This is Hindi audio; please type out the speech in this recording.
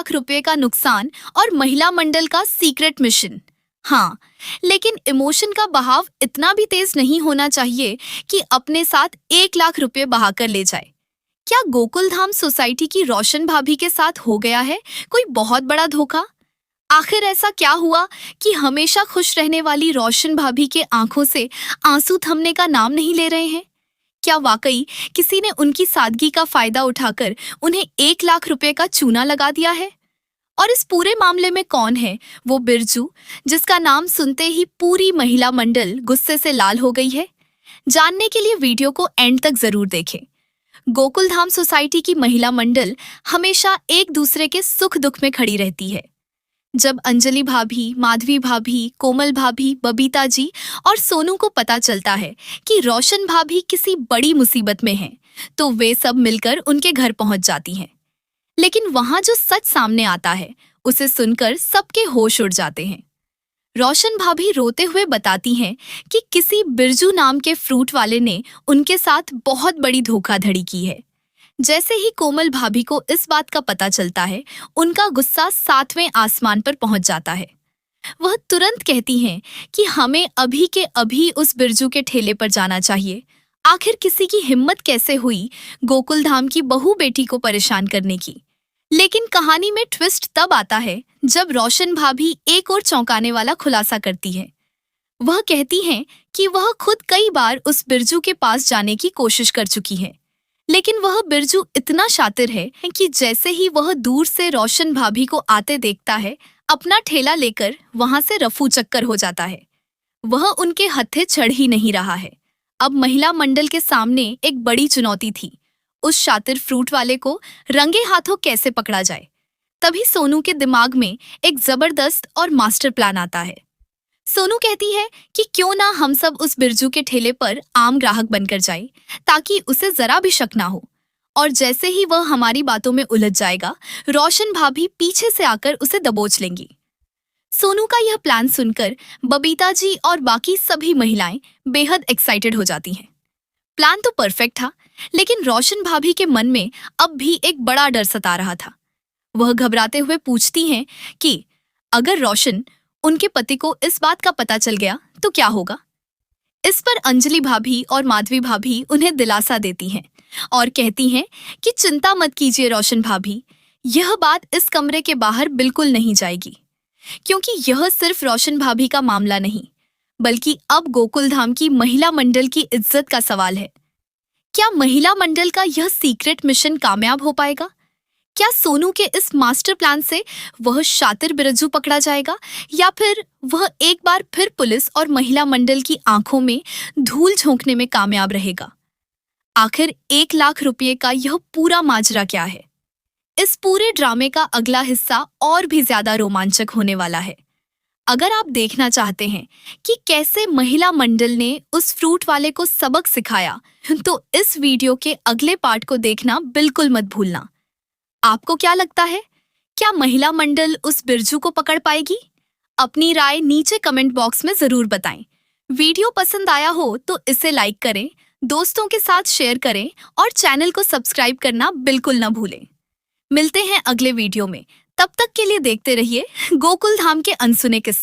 लाख रुपए का नुकसान और महिला मंडल का सीक्रेट मिशन। हाँ, लेकिन इमोशन का बहाव इतना भी तेज नहीं होना चाहिए कि अपने साथ 1 लाख रुपए बहाकर ले जाए। क्या गोकुलधाम सोसाइटी की रोशन भाभी के साथ हो गया है कोई बहुत बड़ा धोखा? आखिर ऐसा क्या हुआ कि हमेशा खुश रहने वाली रोशन भाभी के आंखों से आंसू थमने का नाम नहीं ले रहे हैं? क्या वाकई किसी ने उनकी सादगी का फायदा उठाकर उन्हें 1 लाख रुपए का चूना लगा दिया है? और इस पूरे मामले में कौन है वो बिरजू जिसका नाम सुनते ही पूरी महिला मंडल गुस्से से लाल हो गई है? जानने के लिए वीडियो को एंड तक जरूर देखें। गोकुलधाम सोसाइटी की महिला मंडल हमेशा एक दूसरे के सुख दुख में खड़ी रहती है। जब अंजलि भाभी, माधवी भाभी, कोमल भाभी, बबीता जी और सोनू को पता चलता है कि रोशन भाभी किसी बड़ी मुसीबत में हैं, तो वे सब मिलकर उनके घर पहुंच जाती हैं। लेकिन वहां जो सच सामने आता है उसे सुनकर सबके होश उड़ जाते हैं। रोशन भाभी रोते हुए बताती हैं कि किसी बिरजू नाम के फ्रूट वाले ने उनके साथ बहुत बड़ी धोखाधड़ी की है। जैसे ही कोमल भाभी को इस बात का पता चलता है, उनका गुस्सा 7वें आसमान पर पहुंच जाता है। वह तुरंत कहती हैं कि हमें अभी के अभी उस बिरजू के ठेले पर जाना चाहिए। आखिर किसी की हिम्मत कैसे हुई गोकुलधाम की बहू बेटी को परेशान करने की? लेकिन कहानी में ट्विस्ट तब आता है जब रोशन भाभी एक और चौंकाने वाला खुलासा करती है। वह कहती हैं कि वह खुद कई बार उस बिरजू के पास जाने की कोशिश कर चुकी है, लेकिन वह बिरजू इतना शातिर है कि जैसे ही वह दूर से रोशन भाभी को आते देखता है, अपना ठेला लेकर वहां से रफू चक्कर हो जाता है। वह उनके हत्थे चढ़ ही नहीं रहा है। अब महिला मंडल के सामने एक बड़ी चुनौती थी, उस शातिर फ्रूट वाले को रंगे हाथों कैसे पकड़ा जाए। तभी सोनू के दिमाग में एक जबरदस्त और मास्टर प्लान आता है। सोनू कहती है कि क्यों ना हम सब उस बिरजू के ठेले पर आम ग्राहक बनकर जाए, ताकि उसे जरा भी शक ना हो। और जैसे ही वह हमारी बातों में उलझ जाएगा, रोशन भाभी पीछे से आकर उसे दबोच लेंगी। सोनू का यह प्लान सुनकर बबीता जी और बाकी सभी महिलाएं बेहद एक्साइटेड हो जाती हैं। प्लान तो परफेक्ट था, लेकिन रोशन भाभी के मन में अब भी एक बड़ा डर सता रहा था। वह घबराते हुए पूछती हैं कि अगर रोशन उनके पति को इस बात का पता चल गया तो क्या होगा? इस पर अंजलि भाभी और माधवी भाभी उन्हें दिलासा देती हैं और कहती हैं कि चिंता मत कीजिए रोशन भाभी, यह बात इस कमरे के बाहर बिल्कुल नहीं जाएगी, क्योंकि यह सिर्फ रोशन भाभी का मामला नहीं, बल्कि अब गोकुलधाम की महिला मंडल की इज्जत का सवाल है। क्या महिला मंडल का यह सीक्रेट मिशन कामयाब हो पाएगा? क्या सोनू के इस मास्टर प्लान से वह शातिर बिरजू पकड़ा जाएगा, या फिर वह एक बार फिर पुलिस और महिला मंडल की आंखों में धूल झोंकने में कामयाब रहेगा? आखिर 1 लाख रुपए का यह पूरा माजरा क्या है? इस पूरे ड्रामे का अगला हिस्सा और भी ज्यादा रोमांचक होने वाला है। अगर आप देखना चाहते हैं कि कैसे महिला मंडल ने उस फ्रूट वाले को सबक सिखाया, तो इस वीडियो के अगले पार्ट को देखना बिल्कुल मत भूलना। आपको क्या लगता है, क्या महिला मंडल उस बिरजू को पकड़ पाएगी? अपनी राय नीचे कमेंट बॉक्स में जरूर बताएं। वीडियो पसंद आया हो तो इसे लाइक करें, दोस्तों के साथ शेयर करें और चैनल को सब्सक्राइब करना बिल्कुल न भूलें। मिलते हैं अगले वीडियो में, तब तक के लिए देखते रहिए गोकुलधाम के अनसुने किस्से।